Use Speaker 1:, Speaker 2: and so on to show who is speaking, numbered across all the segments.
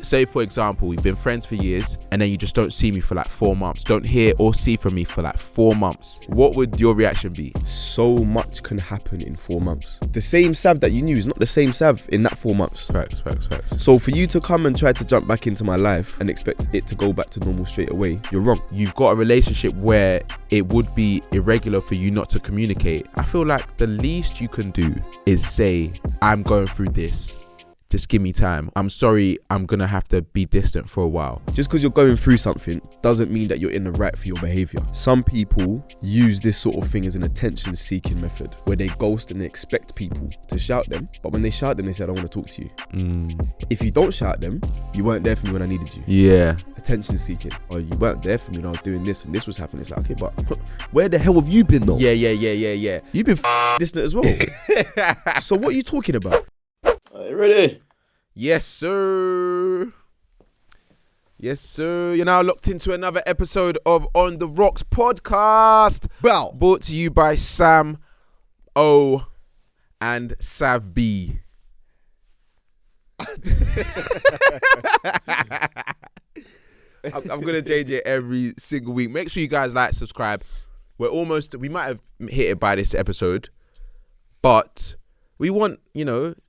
Speaker 1: Say, for example, we've been friends for years and then you just don't see me for like 4 months, don't hear or see from me for like 4 months. What would your reaction be?
Speaker 2: So much can happen in 4 months. The same Sav that you knew is not the same Sav in that 4 months.
Speaker 1: Facts.
Speaker 2: So for you to come and try to jump back into my life and expect it to go back to normal straight away, you're wrong.
Speaker 1: You've got a relationship where it would be irregular for you not to communicate. I feel like the least you can do is say, I'm going through this. Just give me time. I'm sorry, I'm gonna have to be distant for a while.
Speaker 2: Just because you're going through something doesn't mean that you're in the right for your behavior. Some people use this sort of thing as an attention-seeking method where they ghost and they expect people to shout them, but when they shout them, they say, I don't want to talk to you. If you don't shout them, you weren't there for me when I needed you.
Speaker 1: Yeah.
Speaker 2: Attention-seeking. Or you weren't there for me when I was doing this and this was happening. It's like, okay, but where the hell have you been though?
Speaker 1: Yeah.
Speaker 2: You've been distant as well. So what are you talking about?
Speaker 3: Are you ready?
Speaker 1: Yes, sir. You're now locked into another episode of On The Rocks podcast.
Speaker 2: Well,
Speaker 1: brought to you by Sam O and Sav B. I'm going to change it every single week. Make sure you guys like, subscribe. We might have hit it by this episode, but we want,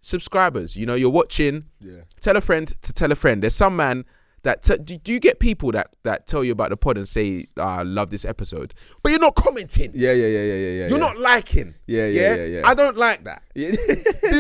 Speaker 1: subscribers. You're watching. Yeah. Tell a friend to tell a friend. There's some man that do you get people that tell you about the pod and say, I love this episode, but you're not commenting.
Speaker 2: Yeah.
Speaker 1: You're not liking.
Speaker 2: Yeah.
Speaker 1: I don't like that. Yeah. Do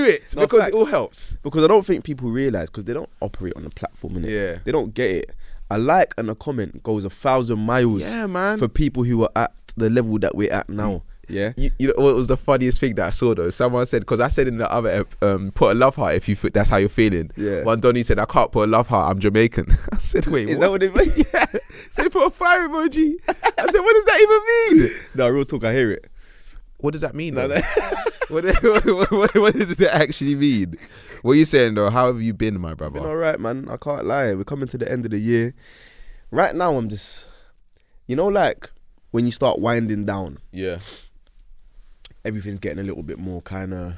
Speaker 1: it because facts. It all helps.
Speaker 2: Because I don't think people realise, because they don't operate on the platform, innit?
Speaker 1: Yeah.
Speaker 2: They don't get it. A like and a comment goes 1,000 miles.
Speaker 1: Yeah, man. For
Speaker 2: people who are at the level that we're at now. Yeah.
Speaker 1: You know what was the funniest thing that I saw though? Someone said, because I said in the other put a love heart if you that's how you're feeling. Yeah. One Donny said, I can't put a love heart, I'm Jamaican. I said, wait,
Speaker 2: is that what it means?
Speaker 1: Yeah. So he put a fire emoji. I said, what does that even mean?
Speaker 2: No, real talk, I hear it.
Speaker 1: What does that mean?
Speaker 2: No.
Speaker 1: What does it actually mean? What are you saying though? How have you been, my brother?
Speaker 2: Been alright, man. I can't lie. We're coming to the end of the year. Right now, I'm just, like when you start winding down.
Speaker 1: Yeah.
Speaker 2: Everything's getting a little bit more kind of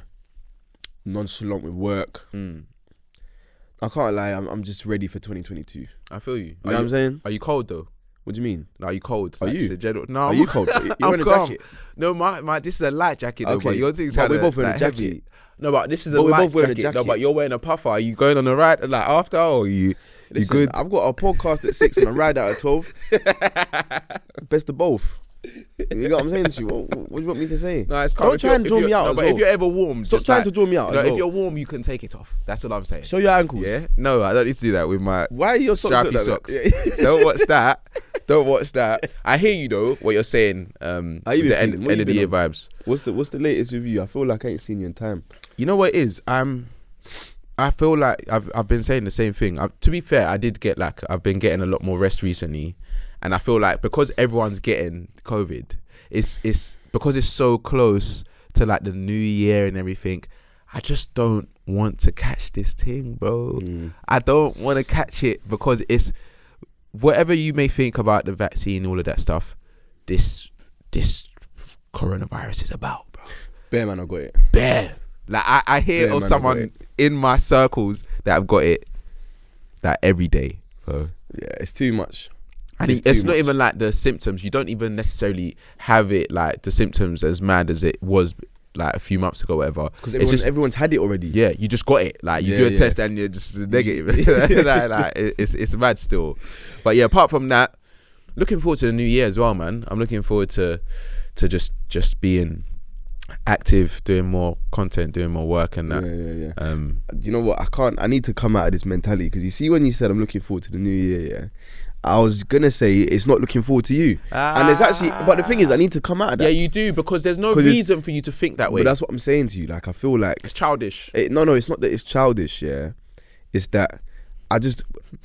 Speaker 2: nonchalant with work. I can't lie, I'm just ready for 2022.
Speaker 1: I feel you.
Speaker 2: You know what I'm saying?
Speaker 1: Are you cold though?
Speaker 2: What do you mean?
Speaker 1: Are you cold?
Speaker 2: Are you?
Speaker 1: No.
Speaker 2: Are you cold? You're wearing a jacket?
Speaker 1: No, my this is a light jacket though,
Speaker 2: okay.
Speaker 1: but your thing's
Speaker 2: we're both wearing a
Speaker 1: jacket.
Speaker 2: jacket.
Speaker 1: No, but this is a light jacket. No, but you're wearing a puffer. Are you going on the ride like after, or you good?
Speaker 2: I've got a podcast at 6 and a ride out at 12. Best of both. You know what I'm saying to you? What do you want me to say?
Speaker 1: No, it's calm.
Speaker 2: Don't try and draw me out as well.
Speaker 1: But if you're ever warm,
Speaker 2: stop trying to draw me out.
Speaker 1: If you're warm, you can take it off. That's what I'm saying.
Speaker 2: Show your ankles.
Speaker 1: Yeah. No, I don't need to do that with my.
Speaker 2: Why are your socks
Speaker 1: strappy socks? Don't watch that. Don't watch that. I hear you though. What you're saying. The end of the year vibes.
Speaker 2: What's the latest with you? I feel like I ain't seen you in time.
Speaker 1: You know what it is? I feel like I've been saying the same thing. To be fair, I've been getting a lot more rest recently, and I feel like because everyone's getting COVID, it's because it's so close to like the new year and everything. I just don't want to catch this thing, bro. I don't want to catch it because it's whatever you may think about the vaccine, all of that stuff. This coronavirus is about, bro.
Speaker 2: Bear man, I got it.
Speaker 1: Bear. Like I hear of someone in my circles that have got it like every day. So
Speaker 2: yeah, it's too much.
Speaker 1: And it's not even like the symptoms. You don't even necessarily have it like the symptoms as mad as it was like a few months ago, whatever.
Speaker 2: Because everyone's had it already.
Speaker 1: Yeah, you just got it. Like you do a test and you're just negative. like it's mad still. But yeah, apart from that, looking forward to the new year as well, man. I'm looking forward to just being active, doing more content, doing more work and that.
Speaker 2: Yeah. You know what? I need to come out of this mentality because you see when you said I'm looking forward to the new year, I was gonna say it's not looking forward to you, and there's actually, but the thing is, I need to come out of that.
Speaker 1: Yeah, you do, because there's no reason for you to think that way.
Speaker 2: But that's what I'm saying to you. Like, I feel like
Speaker 1: it's childish.
Speaker 2: No, it's not that it's childish. Yeah, it's that I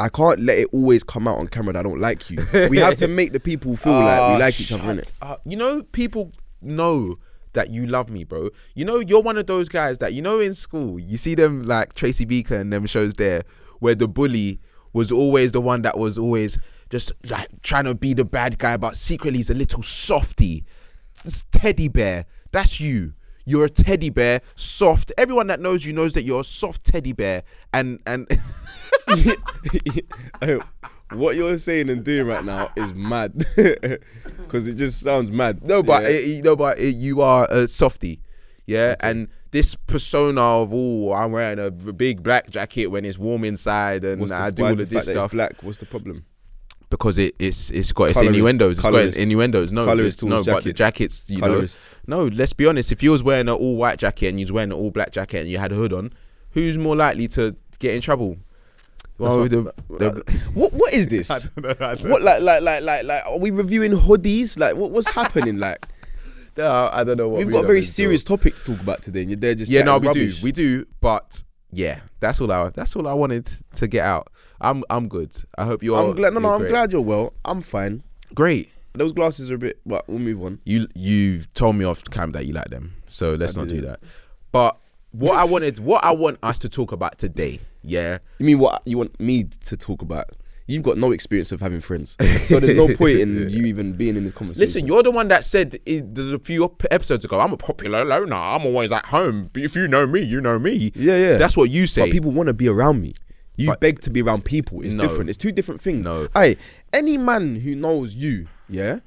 Speaker 2: can't let it always come out on camera that I don't like you. We have to make the people feel like we like each other, innit?
Speaker 1: People know that you love me, bro. You're one of those guys that in school you see them like Tracy Beaker and them shows there where the bully was always the one that was always just like trying to be the bad guy, but secretly he's a little softy. It's teddy bear. That's you. You're a teddy bear, soft. Everyone that knows you knows that you're a soft teddy bear, and
Speaker 2: What you're saying and doing right now is mad, because it just sounds mad.
Speaker 1: You are a softie, yeah. Okay. And this persona of I'm wearing a big black jacket when it's warm inside, and I do all of this stuff.
Speaker 2: Black. What's the problem?
Speaker 1: Because it's got its innuendos. It's got innuendos. No, but the jackets, No, let's be honest. If you was wearing an all white jacket and you was wearing an all black jacket and you had a hood on, who's more likely to get in trouble? Well,
Speaker 2: what is this? I don't know. What like are we reviewing hoodies? Like what's happening? Like
Speaker 1: I don't know what
Speaker 2: we've got a very serious topic to talk about today, and you're there just
Speaker 1: we do. But yeah, that's all I wanted to get out. I'm good. I hope you're.
Speaker 2: I'm glad you're well. I'm fine.
Speaker 1: Great.
Speaker 2: Those glasses are a bit. But we'll move on.
Speaker 1: You told me off cam that you like them, so let's not do that. But what I want us to talk about today. Yeah.
Speaker 2: You mean what you want me to talk about? You've got no experience of having friends, so there's no point in you even being in this conversation.
Speaker 1: Listen, you're the one that said a few episodes ago, I'm a popular loner. I'm always at home. But if you know me, you know me.
Speaker 2: Yeah.
Speaker 1: That's what you say.
Speaker 2: But people want to be around me. You beg to be around people. It's different. It's two different things.
Speaker 1: No.
Speaker 2: Hey, any man who knows you, yeah,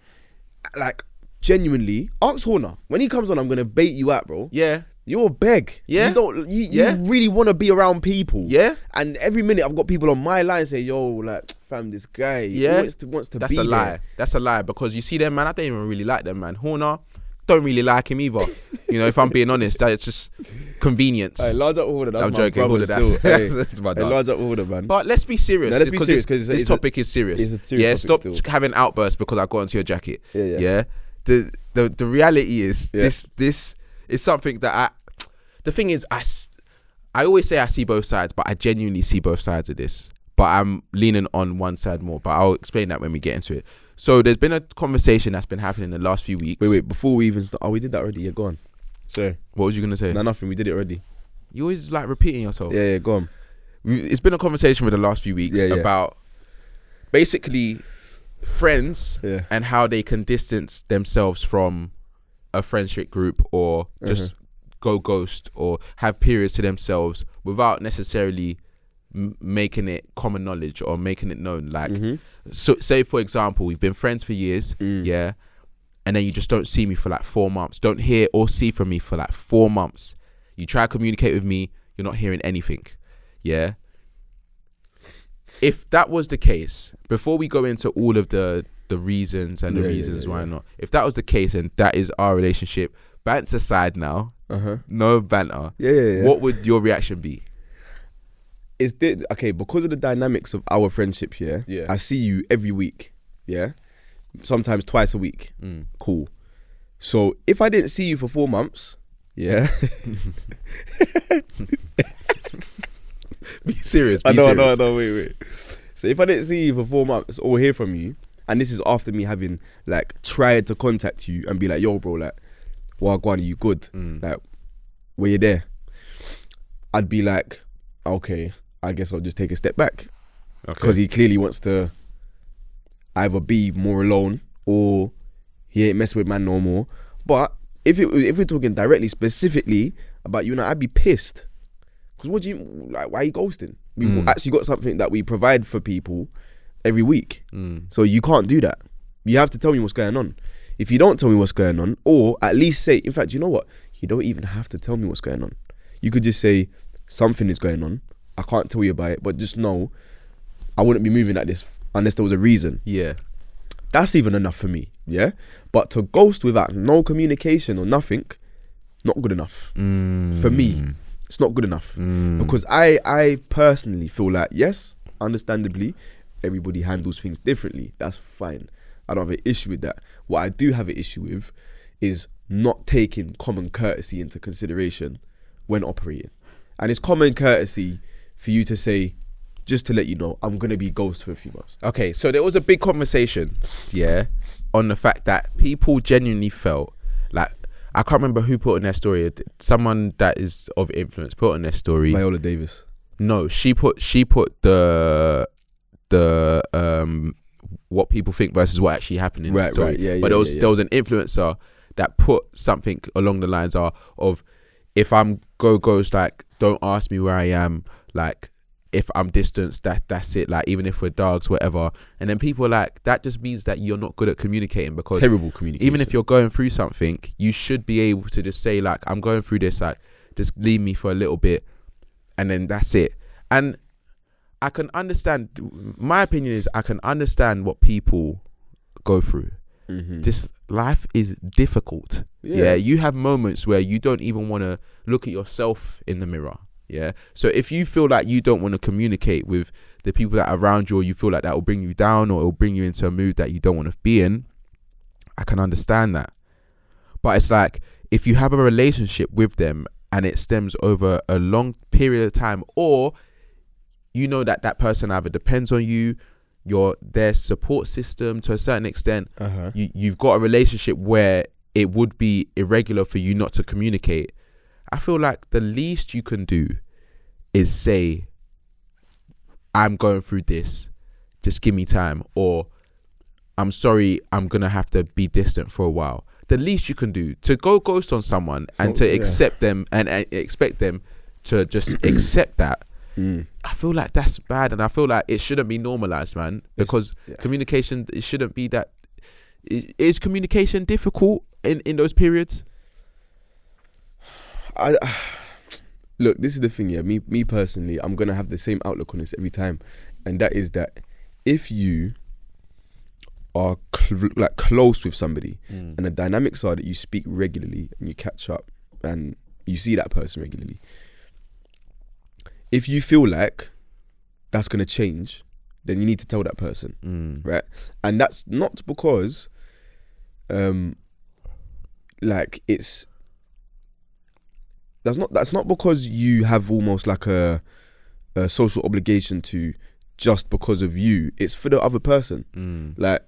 Speaker 2: like genuinely, ask Horner. When he comes on, I'm gonna bait you out, bro.
Speaker 1: Yeah.
Speaker 2: You're beg.
Speaker 1: Yeah.
Speaker 2: You really want to be around people.
Speaker 1: Yeah.
Speaker 2: And every minute I've got people on my line say, yo, like, fam, this guy wants to
Speaker 1: That's
Speaker 2: be
Speaker 1: a lie.
Speaker 2: there.
Speaker 1: That's a lie, because you see them, man, I don't even really like them, man. Horner, don't really like him either. You know, if I'm being honest, that's just convenience.
Speaker 2: Hey, large up Horner, that's
Speaker 1: I'm
Speaker 2: my
Speaker 1: joking.
Speaker 2: brother still.
Speaker 1: That's my dog.
Speaker 2: Large up Horner, man.
Speaker 1: But let's be serious.
Speaker 2: No, let's be serious, because
Speaker 1: this topic is serious.
Speaker 2: It's a serious topic.
Speaker 1: Stop having outbursts because I got into your jacket.
Speaker 2: Yeah.
Speaker 1: The reality is this is something that the thing is, I always say I see both sides, but I genuinely see both sides of this. But I'm leaning on one side more. But I'll explain that when we get into it. So there's been a conversation that's been happening in the last few weeks.
Speaker 2: Wait, before we even start, we did that already. Yeah, go on. Sorry.
Speaker 1: What was you gonna say?
Speaker 2: No, nothing. We did it already.
Speaker 1: You always like repeating yourself.
Speaker 2: Yeah, go on.
Speaker 1: It's been a conversation for the last few weeks about basically friends and how they can distance themselves from a friendship group, or just go ghost, or have periods to themselves without necessarily making it common knowledge or making it known. Like, so say for example, we've been friends for years, and then you just don't see me for like 4 months, don't hear or see from me for like 4 months. You try to communicate with me, you're not hearing anything. Yeah. If that was the case, before we go into all of the reasons and the reasons why not, if that was the case and that is our relationship, banter aside now, no banter.
Speaker 2: Yeah.
Speaker 1: What would your reaction be?
Speaker 2: Okay, because of the dynamics of our friendship here, I see you every week, sometimes twice a week. Cool. So if I didn't see you for 4 months, Be serious. I know. Wait. So if I didn't see you for 4 months or hear from you, and this is after me having like tried to contact you and be like, yo, bro, like, Wagwan, are you good? Like, were you there? I'd be like, okay, I guess I'll just take a step back. Because he clearly wants to either be more alone or he ain't messing with man no more. But if we're talking directly, specifically about you and I'd be pissed. Because why are you ghosting? We've actually got something that we provide for people every week. So you can't do that. You have to tell me what's going on. If you don't tell me what's going on, or at least say, in fact, you know what? You don't even have to tell me what's going on. You could just say, something is going on. I can't tell you about it, but just know I wouldn't be moving like this unless there was a reason. Yeah. That's even enough for me, yeah? But to ghost without no communication or nothing, not good enough. For me, it's not good enough. Because I personally feel like, yes, understandably, everybody handles things differently. That's fine. I don't have an issue with that. What I do have an issue with is not taking common courtesy into consideration when operating. And it's common courtesy for you to say, just to let you know, I'm going to be ghost for a few months. Okay, so there was a big conversation, on the fact that people genuinely felt like, I can't remember who put on their story, someone that is of influence put on their story. Viola Davis. No, she put the what people think versus what actually happened in the story. But there was an influencer that put something along the lines of if I'm go ghost, like, don't ask me where I am, like,
Speaker 1: if I'm distanced, that's it. Like, even if we're dogs, whatever. And then people are like, that just means that you're not good at communicating, because
Speaker 2: Terrible communication.
Speaker 1: even if you're going through something, you should be able to just say, like, I'm going through this, like, just leave me for a little bit, and then that's it. And I can understand, my opinion is, I can understand what people go through. This life is difficult. Yeah, you have moments where you don't even want to look at yourself in the mirror. Yeah, so if you feel like you don't want to communicate with the people that are around you, or you feel like that will bring you down, or it will bring you into a mood that you don't want to be in, I can understand that. But it's like, if you have a relationship with them and it stems over a long period of time, or you know that that person either depends on you, you're their support system to a certain extent, you've got a relationship where it would be irregular for you not to communicate, I feel like the least you can do is say, I'm going through this, just give me time, or I'm sorry, I'm gonna have to be distant for a while. The least you can do, to go ghost on someone and to accept them and expect them to just accept that, I feel like that's bad, and I feel like it shouldn't be normalized, man, because communication, it shouldn't be that. Is communication difficult in those periods?
Speaker 2: Look, this is the thing, yeah. Me personally, I'm gonna have the same outlook on this every time, and that is that if you are close with somebody, and the dynamics are that you speak regularly and you catch up and you see that person regularly, if you feel like that's gonna change, then you need to tell that person, right? And that's not because, like it's. That's not because you have almost like a social obligation to, just because of you. It's for the other person. Like,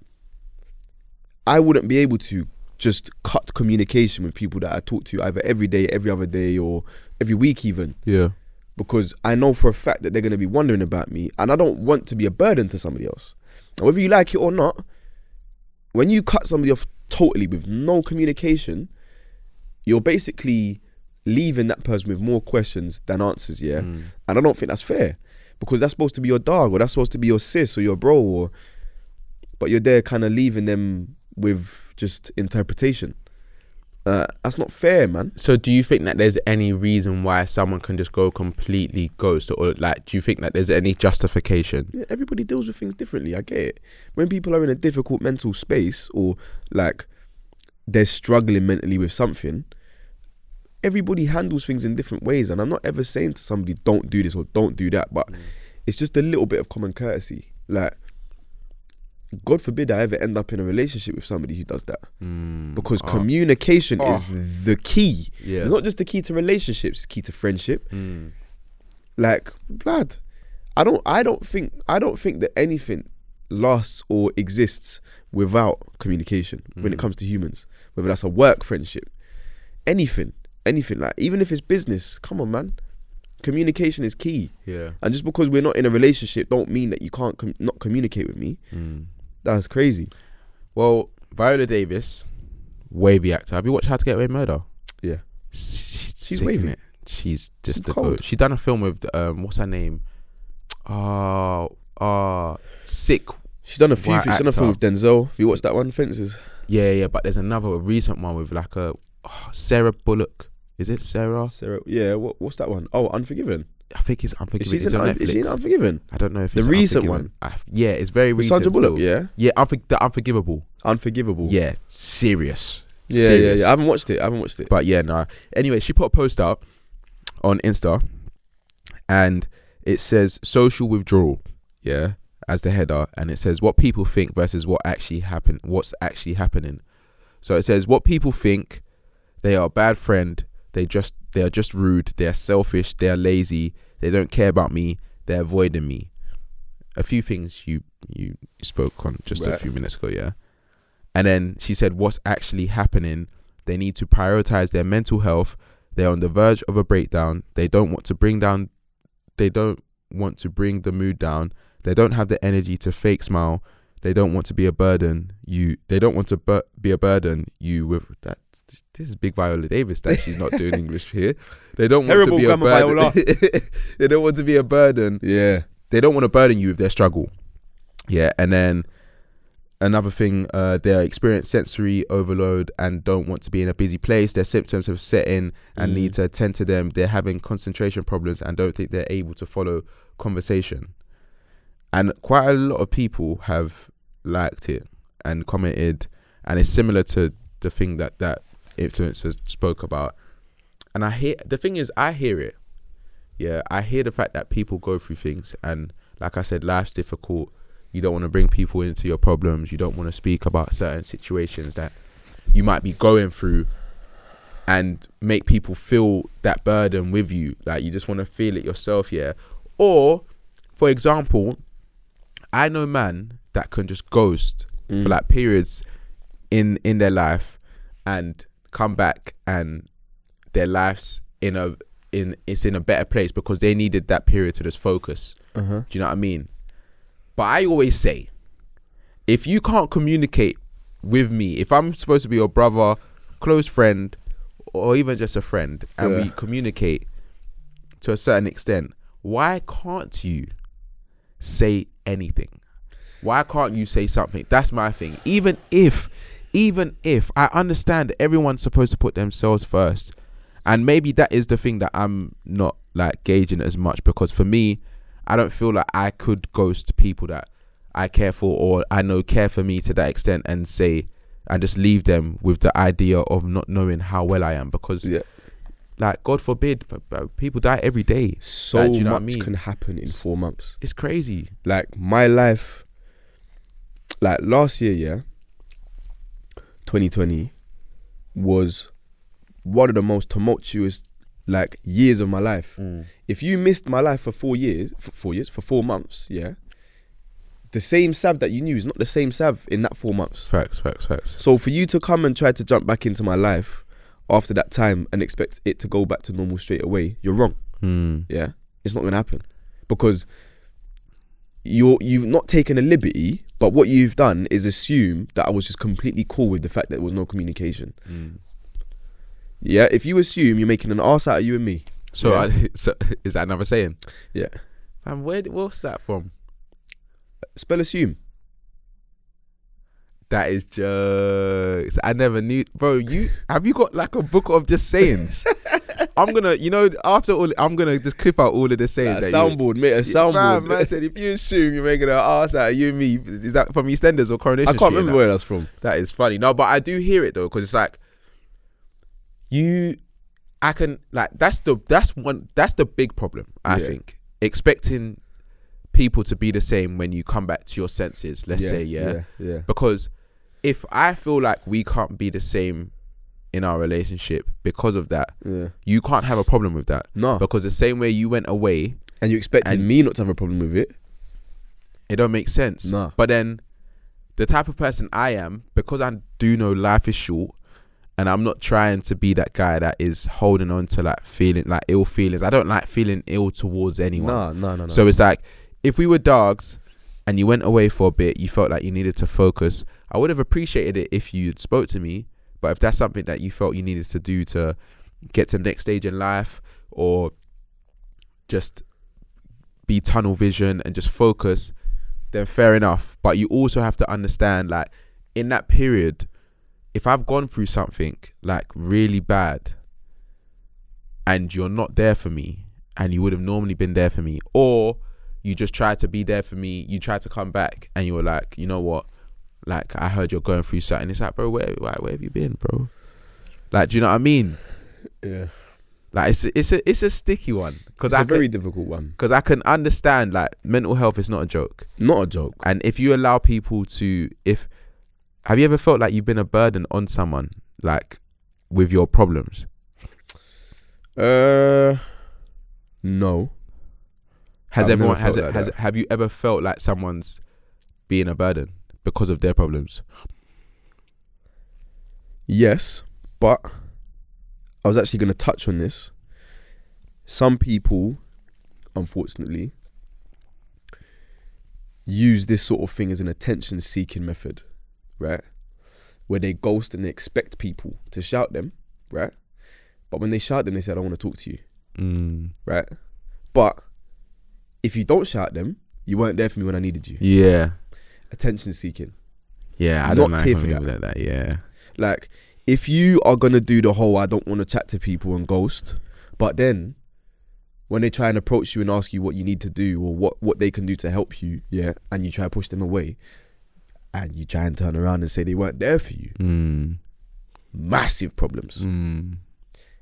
Speaker 2: I wouldn't be able to just cut communication with people that I talk to either every day, every other day, or every week even. Yeah. Because I know for a fact that they're going to be wondering about me, and I don't want to be a burden to somebody else. And whether you like it or not, when you cut somebody off totally with no communication, you're basically leaving that person with more questions than answers, yeah? And I don't think that's fair, because that's supposed to be your dog, or that's supposed to be your sis or your bro, but you're there kind of leaving them with just interpretation. That's not fair, man.
Speaker 1: So do you think that there's any reason why someone can just go completely ghost, or like, do you think that there's any justification?
Speaker 2: Yeah, everybody deals with things differently. I get it. When people are in a difficult mental space, or like they're struggling mentally with something, everybody handles things in different ways. And I'm not ever saying to somebody, don't do this or don't do that, but it's just a little bit of common courtesy. Like, God forbid I ever end up in a relationship with somebody who does that, because communication is the key. It's not just the key to relationships, it's key to friendship. Like, blood, I don't think that anything lasts or exists without communication when it comes to humans, whether that's a work friendship, anything, like, even if it's business. Come on, man, communication is key. And just because we're not in a relationship don't mean that you can't not communicate with me. That's crazy.
Speaker 1: Well, Viola Davis, wavy actor. Have you watched How to Get Away with Murder?
Speaker 2: Yeah.
Speaker 1: She's waving it. She's just the goat. She's done a film with what's her name? Sick.
Speaker 2: She's done a few things. She's done a film with Denzel. Have you watched that one, Fences?
Speaker 1: Yeah. But there's another recent one with like a Sarah Bullock. Is it Sarah?
Speaker 2: Yeah. What's that one? Oh, Unforgiven.
Speaker 1: I think it's Unforgiven.
Speaker 2: Is she in Unforgiven?
Speaker 1: I don't know if
Speaker 2: the
Speaker 1: it's
Speaker 2: recent one.
Speaker 1: Yeah, it's very recent.
Speaker 2: Sandra Bullock, yeah.
Speaker 1: Yeah, the Unforgivable. Yeah, serious.
Speaker 2: Yeah. I haven't watched it.
Speaker 1: But yeah, no. Anyway, she put a post up on Insta, and it says social withdrawal, yeah, as the header, and it says what people think versus what's actually happening. So it says what people think: they are a bad friend. They are just rude. They are selfish. They are lazy. They don't care about me. They're avoiding me. A few things you spoke on just a few minutes ago, yeah. And then she said, what's actually happening? They need to prioritize their mental health. They're on the verge of a breakdown. They don't want to bring the mood down. They don't have the energy to fake smile. They don't want to be a burden. They don't want to be a burden. You with that. this is big Viola Davis that she's not doing English here. They don't want
Speaker 2: Terrible
Speaker 1: to be a
Speaker 2: grammar,
Speaker 1: burden. They don't want to be a burden.
Speaker 2: Yeah.
Speaker 1: They don't want to burden you with their struggle. Yeah, and then another thing, they experience sensory overload and don't want to be in a busy place. Their symptoms have set in and need to attend to them. They're having concentration problems and don't think they're able to follow conversation. And quite a lot of people have liked it and commented, and it's similar to the thing that influencer spoke about. And I hear it. Yeah, I hear the fact that people go through things, and like I said, life's difficult. You don't want to bring people into your problems. You don't want to speak about certain situations that you might be going through and make people feel that burden with you. Like, you just want to feel it yourself, yeah. Or, for example, I know man that can just ghost for like periods in their life and come back, and their life's in a better place because they needed that period to just focus. Do you know what I mean? But I always say, if you can't communicate with me, if I'm supposed to be your brother, close friend, or even just a friend, and we communicate to a certain extent, why can't you say anything? Why can't you say something? That's my thing. Even if I understand that everyone's supposed to put themselves first, and maybe that is the thing that I'm not like gauging as much, because for me, I don't feel like I could ghost people that I care for or I know care for me to that extent and just leave them with the idea of not knowing how well I am, because like, God forbid, people die every day.
Speaker 2: So
Speaker 1: like, do you know
Speaker 2: much
Speaker 1: what I mean?
Speaker 2: can happen in 4 months.
Speaker 1: It's crazy.
Speaker 2: Like, my life, like last year, 2020 was one of the most tumultuous like years of my life. If you missed my life for 4 months, the same Sav that you knew is not the same Sav in that 4 months.
Speaker 1: Facts.
Speaker 2: So for you to come and try to jump back into my life after that time and expect it to go back to normal straight away, you're wrong. Yeah, it's not gonna happen, because you've not taken a liberty, but what you've done is assume that I was just completely cool with the fact that there was no communication. Yeah, if you assume, you're making an arse out of you and me.
Speaker 1: So, so is that another saying?
Speaker 2: Yeah.
Speaker 1: And what's that from?
Speaker 2: Spell assume.
Speaker 1: That is jokes. I never knew, bro. Have you got like a book of just sayings? I'm gonna, after all, I'm gonna just clip out all of the sayings.
Speaker 2: Like soundboard, mate. A soundboard.
Speaker 1: Man said, if you assume you're making an arse out of you and me, is that from EastEnders or Coronation
Speaker 2: I can't remember where that's from.
Speaker 1: That is funny. No, but I do hear it though, because it's like I can like that's the big problem. I think expecting people to be the same when you come back to your senses. Let's say because if I feel like we can't be the same in our relationship because of that, you can't have a problem with that.
Speaker 2: No,
Speaker 1: because the same way you went away
Speaker 2: and you expected me not to have a problem with it,
Speaker 1: it don't make sense.
Speaker 2: No.
Speaker 1: But then the type of person I am, because I do know life is short, and I'm not trying to be that guy that is holding on to like feeling like ill feelings. I don't like feeling ill towards anyone. No. So it's like, if we were dogs and you went away for a bit, you felt like you needed to focus, I would have appreciated it if you spoke to me. But if that's something that you felt you needed to do to get to the next stage in life, or just be tunnel vision and just focus, then fair enough. But you also have to understand, like, in that period, if I've gone through something like really bad and you're not there for me, and you would have normally been there for me, or you just tried to be there for me, you tried to come back and you were like, you know what, like, I heard you're going through something. It's like, bro, where have you been, bro? Like, do you know what I mean? Yeah. Like, it's a sticky one.
Speaker 2: It's a very difficult one.
Speaker 1: Because I can understand, like, mental health is not a joke.
Speaker 2: Not a joke.
Speaker 1: And if you allow people to, have you ever felt like you've been a burden on someone, like, with your problems?
Speaker 2: No.
Speaker 1: Have you ever felt like someone's being a burden because of their problems?
Speaker 2: Yes, but I was actually going to touch on this. Some people, unfortunately, use this sort of thing as an attention-seeking method, right? where they ghost and they expect people to shout them, right? But when they shout them, they say, I don't want to talk to you, right? But if you don't shout them, you weren't there for me when I needed you.
Speaker 1: Yeah.
Speaker 2: Attention seeking.
Speaker 1: Yeah, I don't like people like that. Yeah.
Speaker 2: Like, if you are going to do the whole, I don't want to chat to people and ghost, but then when they try and approach you and ask you what you need to do or what they can do to help you, yeah, and you try to push them away and you try and turn around and say they weren't there for you, massive problems,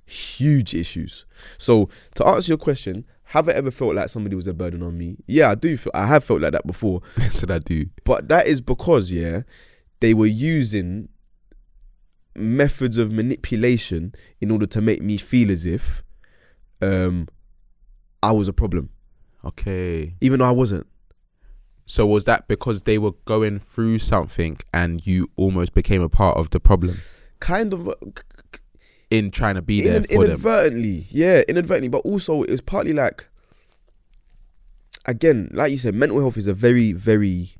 Speaker 2: huge issues. So to answer your question, have I ever felt like somebody was a burden on me? Yeah, I have felt like that before.
Speaker 1: Said I do.
Speaker 2: But that is because, yeah, they were using methods of manipulation in order to make me feel as if I was a problem.
Speaker 1: Okay.
Speaker 2: Even though I wasn't.
Speaker 1: So was that because they were going through something and you almost became a part of the problem?
Speaker 2: Kind of.
Speaker 1: In trying to be there for them.
Speaker 2: Inadvertently. Yeah, inadvertently. But also it was partly like, again, like you said, mental health is a very, very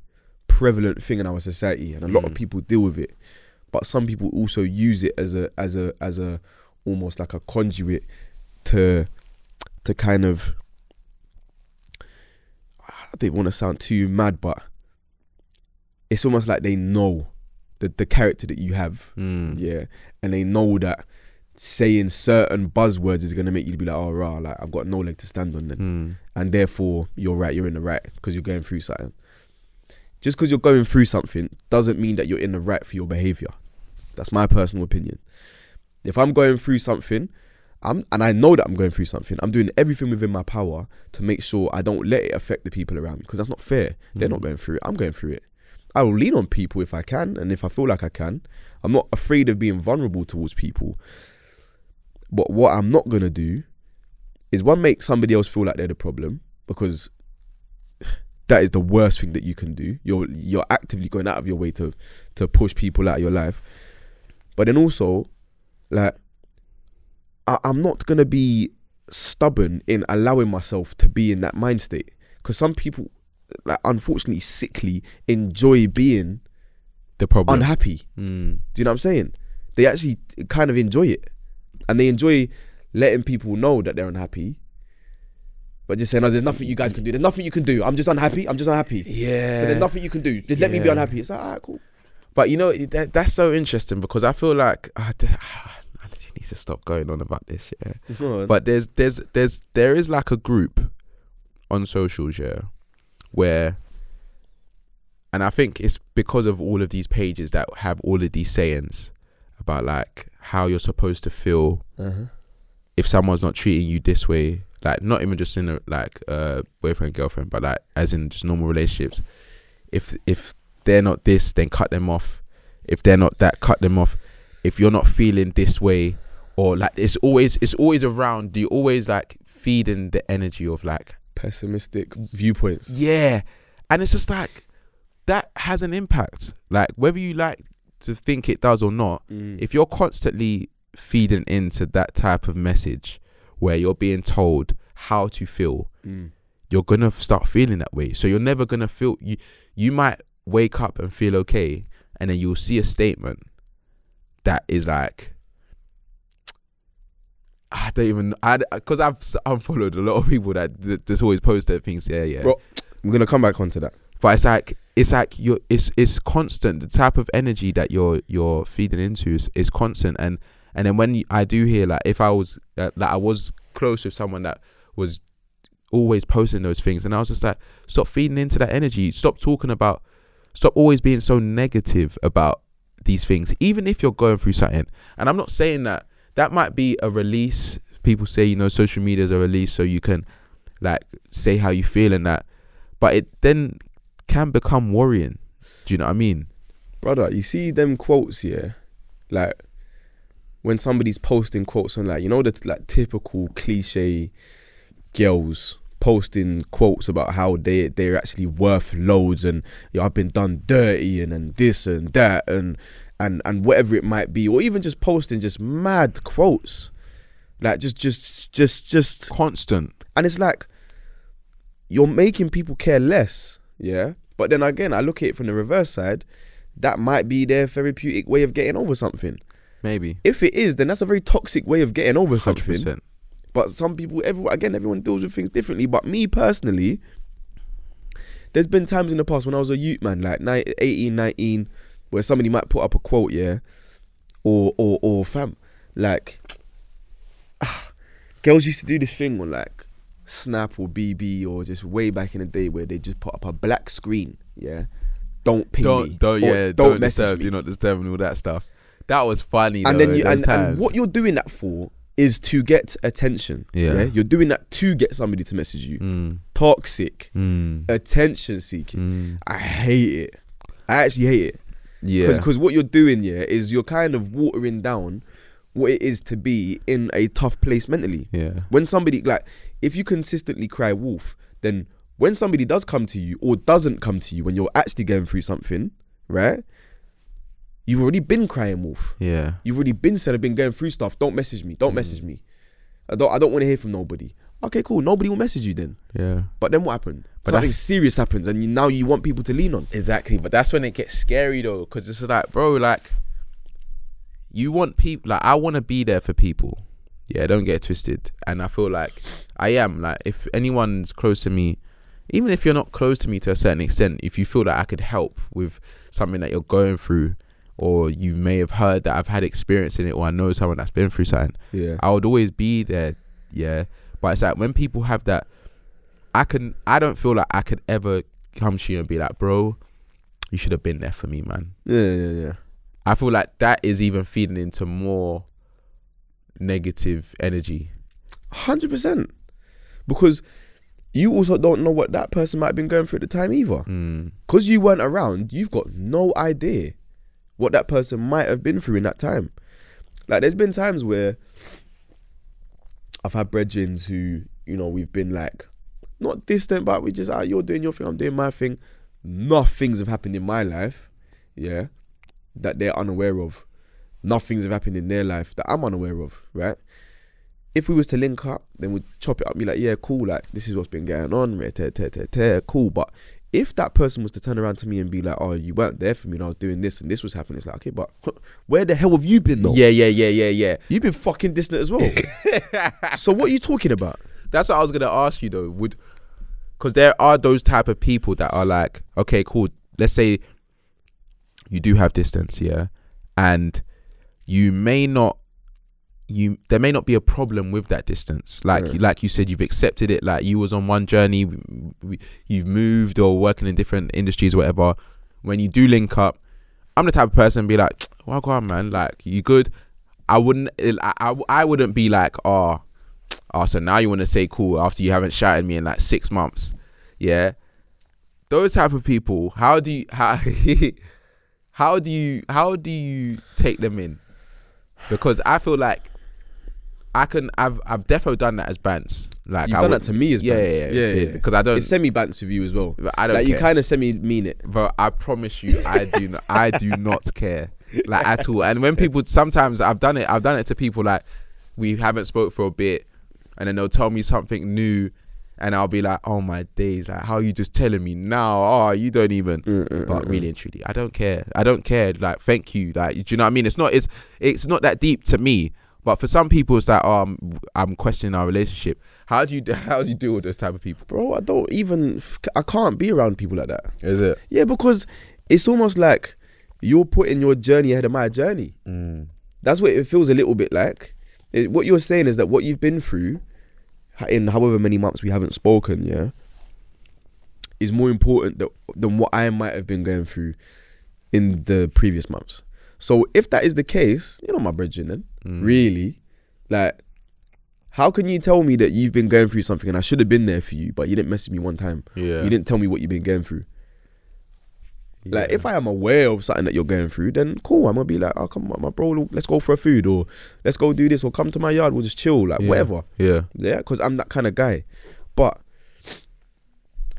Speaker 2: prevalent thing in our society and a lot of people deal with it. But some people also use it as a almost like a conduit to kind of, I don't want to sound too mad, but it's almost like they know the character that you have, yeah, and they know that saying certain buzzwords is going to make you be like, oh rah, like I've got no leg to stand on then, and therefore you're in the right because you're going through something. Just because you're going through something doesn't mean that you're in the right for your behaviour. That's my personal opinion. If I'm going through something, and I know that I'm going through something, I'm doing everything within my power to make sure I don't let it affect the people around me, because that's not fair. They're not going through it. I'm going through it. I will lean on people if I can, and if I feel like I can. I'm not afraid of being vulnerable towards people. But what I'm not going to do is, one, make somebody else feel like they're the problem, because that is the worst thing that you can do. You're actively going out of your way to push people out of your life. But then also, like, I'm not going to be stubborn in allowing myself to be in that mind state. Because some people, like, unfortunately, sickly, enjoy being
Speaker 1: the problem,
Speaker 2: unhappy. Do you know what I'm saying? They actually kind of enjoy it. And they enjoy letting people know that they're unhappy. But just saying, oh, there's nothing you guys can do. There's nothing you can do. I'm just unhappy. Yeah. So there's nothing you can do. Just let me be unhappy. It's like, all right, cool.
Speaker 1: But you know, that's so interesting, because I feel like I need to stop going on about this, yeah. But there is like a group on socials, yeah, where, and I think it's because of all of these pages that have all of these sayings about like how you're supposed to feel if someone's not treating you this way, like not even just in a like boyfriend girlfriend, but like as in just normal relationships. If they're not this, then cut them off. If they're not that, cut them off. If you're not feeling this way, or like it's always around, you always like feeding the energy of like
Speaker 2: pessimistic viewpoints.
Speaker 1: Yeah. And it's just like, that has an impact. Like, whether you like to think it does or not, if you're constantly feeding into that type of message where you're being told how to feel, you're gonna start feeling that way. So you're never gonna feel, you might wake up and feel okay, and then you'll see a statement that is like, I don't even, because I've unfollowed a lot of people that just always post their things. Yeah.
Speaker 2: Bro, I'm gonna come back onto that.
Speaker 1: But it's like it's constant. The type of energy that you're feeding into is constant. And then when I do hear, like, if I was I was close with someone that was always posting those things, and I was just like, stop feeding into that energy. Stop always being so negative about these things, even if you're going through something. And I'm not saying that might be a release. People say, you know, social media is a release, so you can like say how you feel and that, but it then can become worrying. Do you know what I mean?
Speaker 2: Brother, you see them quotes, yeah? Like, when somebody's posting quotes on, like, you know, the like typical cliche girls posting quotes about how they're actually worth loads, and I've been done dirty, and this and that, and whatever it might be, or even just posting just mad quotes, like just
Speaker 1: constant.
Speaker 2: And it's like, you're making people care less, yeah. But then again, I look at it from the reverse side. that might be their therapeutic way of getting over something.
Speaker 1: Maybe.
Speaker 2: If it is, then that's a very toxic way of getting over something.
Speaker 1: 100%.
Speaker 2: But some people, everyone deals with things differently. But me personally, there's been times in the past when I was a youth man, like 18, 19, where somebody might put up a quote, yeah, or fam, like, girls used to do this thing on like Snap or BB or just way back in the day where they just put up a black screen, yeah. Don't ping me. Don't message
Speaker 1: disturb,
Speaker 2: me.
Speaker 1: do not disturb and all that stuff. That was funny.
Speaker 2: And
Speaker 1: though,
Speaker 2: then
Speaker 1: and
Speaker 2: what you're doing that for is to get attention.
Speaker 1: Yeah.
Speaker 2: You're doing that to get somebody to message you. Toxic. Attention seeking. I hate it. I actually hate it.
Speaker 1: Yeah.
Speaker 2: Because what you're doing, yeah, is you're kind of watering down what it is to be in a tough place mentally.
Speaker 1: Yeah.
Speaker 2: When somebody, like, if you consistently cry wolf, then when somebody does come to you or doesn't come to you when you're actually going through something, right? You've already been crying wolf.
Speaker 1: Yeah.
Speaker 2: You've already been said, I've been going through stuff. Don't message me. Don't message me. I don't want to hear from nobody. Okay, cool. Nobody will message you then.
Speaker 1: Yeah.
Speaker 2: But then what happened?
Speaker 1: But
Speaker 2: Something serious happens and now you want people to lean on.
Speaker 1: Exactly. But that's when it gets scary though, because it's like, bro, like, you want people, like, I want to be there for people. Yeah, don't get it twisted. And I feel like I am, like, if anyone's close to me, even if you're not close to me to a certain extent, if you feel that I could help with something that you're going through, or you may have heard that I've had experience in it, or I know someone that's been through something,
Speaker 2: yeah,
Speaker 1: I would always be there. Yeah. But it's like when people have that, I don't feel like I could ever come to you and be like, bro, you should have been there for me, man.
Speaker 2: Yeah.
Speaker 1: I feel like that is even feeding into more negative energy.
Speaker 2: 100%. Because you also don't know what that person might have been going through at the time either. Because you weren't around, you've got no idea what that person might have been through in that time. Like, there's been times where I've had brethren who, you know, we've been like, not distant, but we just, you're doing your thing, I'm doing my thing. Nothing's have happened in my life, yeah, that they're unaware of. Nothing's have happened in their life that I'm unaware of, right? If we was to link up, then we'd chop it up and be like, yeah, cool, like, this is what's been going on, cool. But if that person was to turn around to me and be like, oh, you weren't there for me and I was doing this and this was happening, it's like, okay, but where the hell have you been though?
Speaker 1: Yeah.
Speaker 2: You've been fucking distant as well. So what are you talking about?
Speaker 1: That's what I was going to ask you though. Because there are those type of people that are like, okay, cool. Let's say you do have distance, yeah, and there may not be a problem with that distance. Like you said, you've accepted it. Like you was on one journey, you've moved or working in different industries, or whatever. When you do link up, I'm the type of person to be like, well, go on, man. Like, you good? I wouldn't be like, oh, so now you want to say cool after you haven't shouted me in like 6 months. Yeah. Those type of people, how do you take them in? Because I feel like I've definitely done that as bants. Like,
Speaker 2: you've done that to me as bants. Yeah.
Speaker 1: Because I don't.
Speaker 2: It's semi-bants with you as well.
Speaker 1: But I don't.
Speaker 2: Like,
Speaker 1: care.
Speaker 2: you kind of semi-mean it.
Speaker 1: But I promise you, I do not care, like, at all. And when people, sometimes I've done it to people, like, we haven't spoke for a bit, and then they'll tell me something new, and I'll be like, oh my days, like, how are you just telling me now? Oh, you don't even. But really and truly, I don't care. Like, thank you. Like, do you know what I mean? It's not that deep to me. But for some people, it's like, oh, I'm questioning our relationship. How do you deal with those type of people?
Speaker 2: Bro, I can't be around people like that.
Speaker 1: Is it?
Speaker 2: Yeah, because it's almost like you're putting your journey ahead of my journey. That's what it feels a little bit like. What you're saying is that what you've been through in however many months we haven't spoken, yeah, is more important than what I might have been going through in the previous months. So if that is the case, you're not my brethren then. Really? Like, how can you tell me that you've been going through something and I should have been there for you, but you didn't message me one time?
Speaker 1: Yeah.
Speaker 2: You didn't tell me what you've been going through.
Speaker 1: Yeah.
Speaker 2: Like, if I am aware of something that you're going through, then cool, I'm gonna be like, oh, come on, my bro, let's go for a food, or let's go do this, or come to my yard, we'll just chill, like, whatever. Yeah, because I'm that kind of guy. But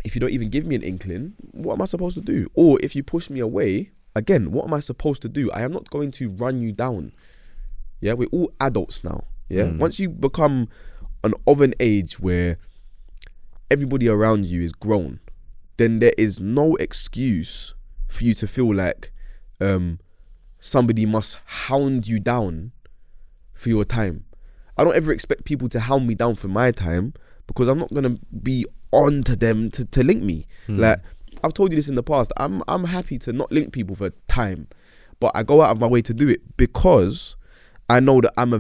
Speaker 2: if you don't even give me an inkling, what am I supposed to do? Or if you push me away, again, what am I supposed to do? I am not going to run you down. Yeah, we're all adults now. Yeah, once you become of an age where everybody around you is grown, then there is no excuse for you to feel like somebody must hound you down for your time. I don't ever expect people to hound me down for my time, because I'm not gonna be on to them to link me. Like, I've told you this in the past, I'm happy to not link people for time, but I go out of my way to do it because I know that I'm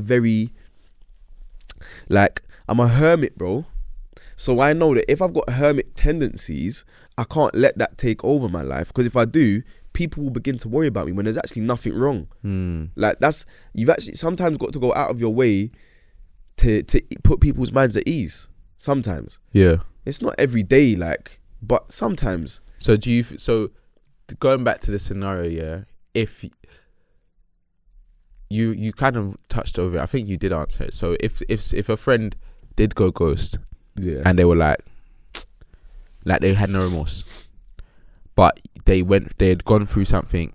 Speaker 2: a hermit, bro. So I know that if I've got hermit tendencies, I can't let that take over my life, because if I do, people will begin to worry about me when there's actually nothing wrong. Like, you've actually sometimes got to go out of your way to put people's minds at ease. Sometimes. Yeah. It's not every day, like, but sometimes.
Speaker 1: So going back to the scenario, yeah, if you kind of touched over it, I think you did answer it. So if a friend did go ghost,
Speaker 2: yeah,
Speaker 1: and they were like they had no remorse, but they had gone through something,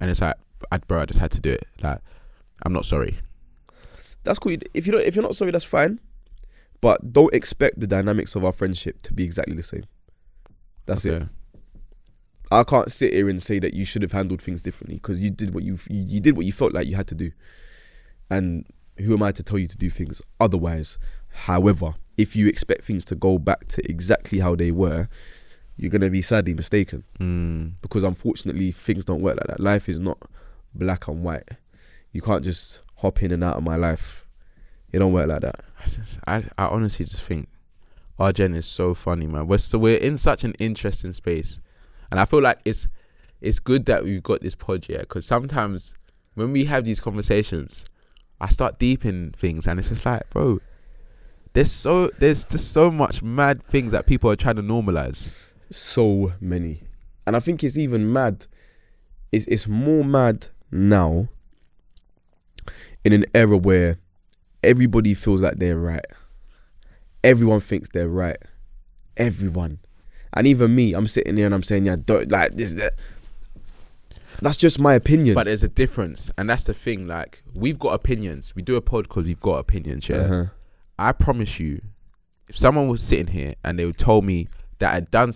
Speaker 1: and it's like, I just had to do it. Like, I'm not sorry.
Speaker 2: That's cool. If you're not sorry, that's fine. But don't expect the dynamics of our friendship to be exactly the same. That's it. I can't sit here and say that you should have handled things differently, because you did what you did what you felt like you had to do. And who am I to tell you to do things otherwise? However, if you expect things to go back to exactly how they were, you're going to be sadly mistaken. Because unfortunately, things don't work like that. Life is not black and white. You can't just hop in and out of my life. It don't work like that.
Speaker 1: I honestly just think our gen is so funny, man. We're in such an interesting space, and I feel like it's good that we've got this pod, yeah, because sometimes when we have these conversations, I start deep in things, and it's just like, bro, there's just so much mad things that people are trying to normalize.
Speaker 2: So many. And I think it's even mad. It's more mad now in an era where everybody feels like they're right. Everyone thinks they're right. Everyone. And even me, I'm sitting there and I'm saying, yeah, don't like this, that. That's just my opinion.
Speaker 1: But there's a difference, and that's the thing. Like, we've got opinions. We do a pod because we've got opinions, yeah? I promise you, if someone was sitting here and they told me that I'd done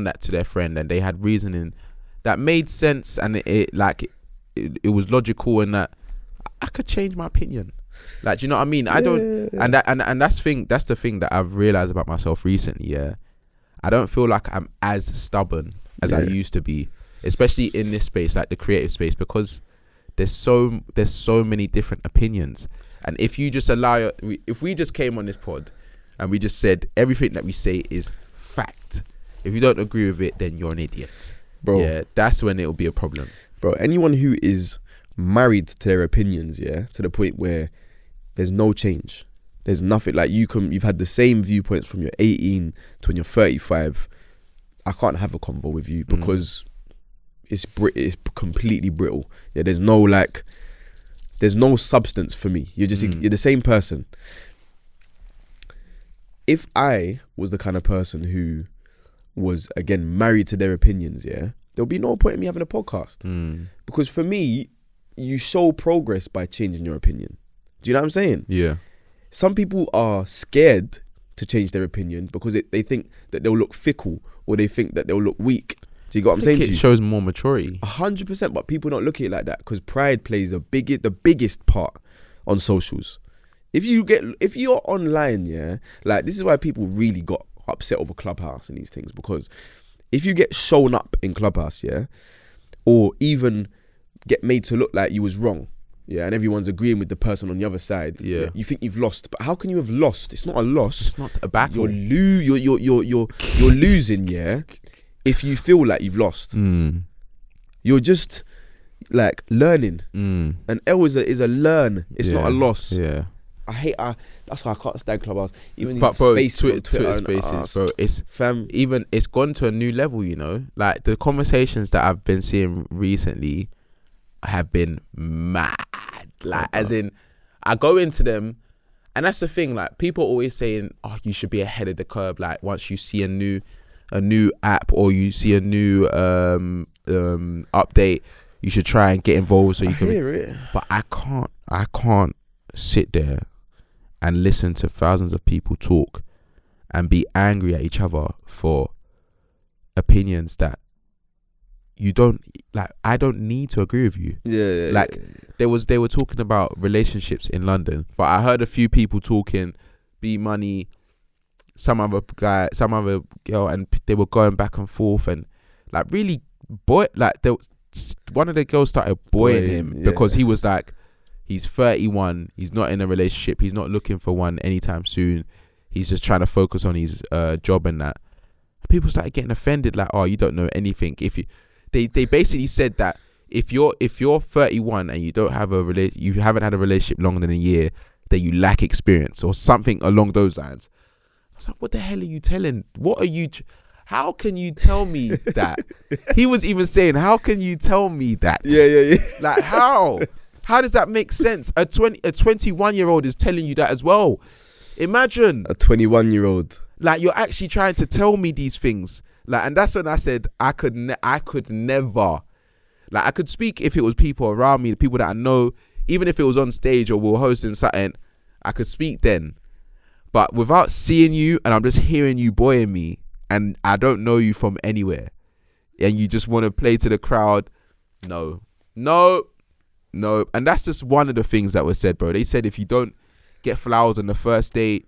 Speaker 1: that to their friend, and they had reasoning that made sense, and it was logical, and that I could change my opinion. Like, do you know what I mean? I don't, and that's the thing that I've realized about myself recently. Yeah, I don't feel like I'm as stubborn as I used to be, especially in this space, like the creative space, because there's so many different opinions. And if you just if we just came on this pod and we just said everything that we say is fact, if you don't agree with it, then you're an idiot, bro. Yeah, that's when it'll be a problem,
Speaker 2: bro. Anyone who is married to their opinions, yeah, to the point where there's no change, there's nothing, like you've had the same viewpoints from you're 18 to when you're 35. I can't have a convo with you because it's completely brittle. Yeah, there's no substance for me. You're the same person. If I was the kind of person who was, again, married to their opinions, yeah, there'll be no point in me having a podcast. Because for me, you show progress by changing your opinion. Do you know what I'm saying?
Speaker 1: Yeah.
Speaker 2: Some people are scared to change their opinion because they think that they'll look fickle, or they think that they'll look weak. Do you get what I'm saying to you?
Speaker 1: It shows more maturity.
Speaker 2: 100%, but people don't look at it like that because pride plays the biggest part on socials. If you're online, yeah, like, this is why people really got upset over Clubhouse and these things, because if you get shown up in Clubhouse, yeah, or even get made to look like you was wrong, yeah, and everyone's agreeing with the person on the other side, yeah, you think you've lost. But how can you have lost? It's not a loss.
Speaker 1: It's not a battle.
Speaker 2: You're losing, yeah. If you feel like you've lost, you're just like learning. And L is a learn. It's not a loss.
Speaker 1: Yeah.
Speaker 2: That's why I can't stand Clubhouse. Even
Speaker 1: but
Speaker 2: these
Speaker 1: bro,
Speaker 2: spaces,
Speaker 1: Twitter spaces, bro. It's gone to a new level. You know, like the conversations that I've been seeing recently have been mad. Like, as in, I go into them, and that's the thing. Like, people are always saying, "Oh, you should be ahead of the curve." Like, once you see a new app, or you see a new update, you should try and get involved so you can
Speaker 2: hear it.
Speaker 1: But I can't sit there and listen to thousands of people talk and be angry at each other for opinions that you don't like. I don't need to agree with you.
Speaker 2: Yeah.
Speaker 1: Like they were talking about relationships in London, but I heard a few people talking, B Money, some other guy, some other girl, and they were going back and forth and like really like one of the girls started boying him because he was like, he's 31, he's not in a relationship, he's not looking for one anytime soon, he's just trying to focus on his job and that. People started getting offended, like, oh, you don't know anything. If you, they basically said that if you're 31 and you don't have you haven't had a relationship longer than a year, that you lack experience or something along those lines. I was like, what the hell are you telling? What are you? How can you tell me that? He was even saying, how can you tell me that?
Speaker 2: Yeah.
Speaker 1: Like, how? How does that make sense? A 21-year-old is telling you that as well. Imagine
Speaker 2: a 21-year-old.
Speaker 1: Like, you're actually trying to tell me these things. Like, and that's when I said I could never. Like, I could speak if it was people around me, the people that I know, even if it was on stage or we were hosting something, I could speak then. But without seeing you and I'm just hearing you boying me and I don't know you from anywhere and you just want to play to the crowd, no. And that's just one of the things that was said, bro. They said if you don't get flowers on the first date,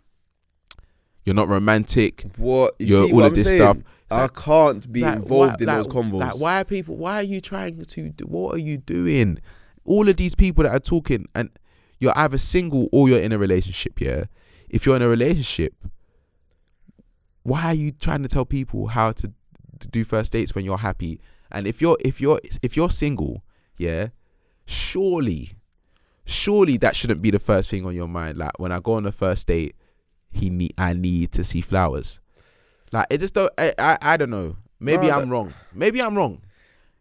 Speaker 1: you're not romantic.
Speaker 2: What?
Speaker 1: You're
Speaker 2: see
Speaker 1: all
Speaker 2: what
Speaker 1: of
Speaker 2: I'm
Speaker 1: this
Speaker 2: saying?
Speaker 1: stuff.
Speaker 2: I can't be involved in those convos.
Speaker 1: Like, why are you trying to what are you doing? All of these people that are talking, and you're either single or you're in a relationship, yeah? If you're in a relationship, why are you trying to tell people how to do first dates when you're happy? And if you're single, yeah, surely that shouldn't be the first thing on your mind. Like, when I go on the first date, I need to see flowers. Like, it just don't. I don't know. Maybe I'm wrong.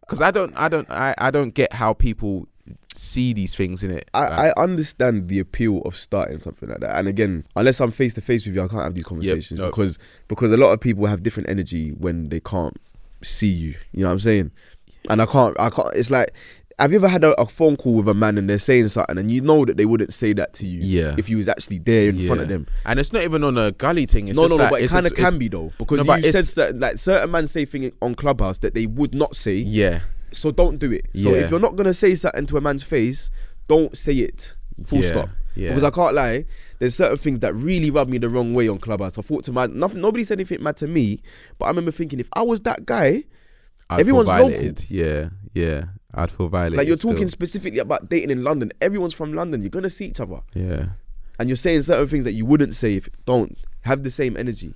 Speaker 1: Because I don't get how people see these things in it.
Speaker 2: I understand the appeal of starting something like that, and again, unless I'm face to face with you, I can't have these conversations. Because a lot of people have different energy when they can't see you. You know what I'm saying? And I can't. It's like, have you ever had a phone call with a man and they're saying something and you know that they wouldn't say that to you if you was actually there in front of them? And
Speaker 1: it's not even on a gully thing.
Speaker 2: No, but it kind of can be though, because you said certain men say things on Clubhouse that they would not say.
Speaker 1: Yeah.
Speaker 2: So don't do it. So if you're not gonna say something to a man's face, don't say it. Full stop. Yeah. Because I can't lie, there's certain things that really rub me the wrong way on Clubhouse. I thought to nobody said anything mad to me, but I remember thinking, if I was that guy, everyone's local. Yeah. I'd feel violated. Like, you're talking specifically about dating in London. Everyone's from London. You're gonna see each other. Yeah. And you're saying certain things that you wouldn't say if don't have the same energy.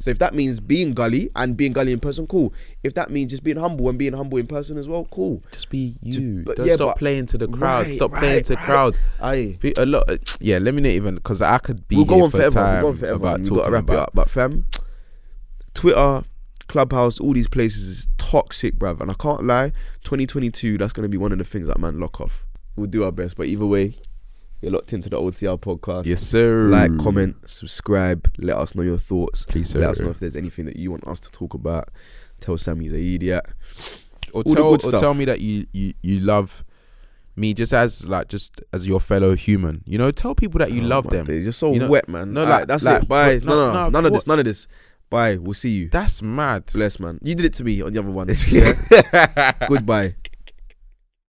Speaker 2: So if that means being gully and being gully in person, cool. If that means just being humble and being humble in person as well, cool.
Speaker 1: Just be you. Don't stop playing to the crowd. Stop playing to the crowd. Aye. A lot. Let me not even, because I could be. We'll go on forever. We've got
Speaker 2: to wrap it up. But fam, Twitter, Clubhouse, all these places is toxic, bruv. And I can't lie, 2022, that's going to be one of the things that man lock off. We'll do our best. But either way, you're locked into the OTR podcast.
Speaker 1: Yes, sir.
Speaker 2: Like, comment, subscribe. Let us know your thoughts.
Speaker 1: Please, sir.
Speaker 2: Let us know if there's anything that you want us to talk about. Tell Sam he's an idiot.
Speaker 1: Or tell me that you love me just as your fellow human. You know, tell people that you love them.
Speaker 2: You're so wet, man. No, that's it. Bye. No, none of this. Bye. We'll see you.
Speaker 1: That's mad.
Speaker 2: Bless, man. You did it to me on the other one. Yeah? Goodbye.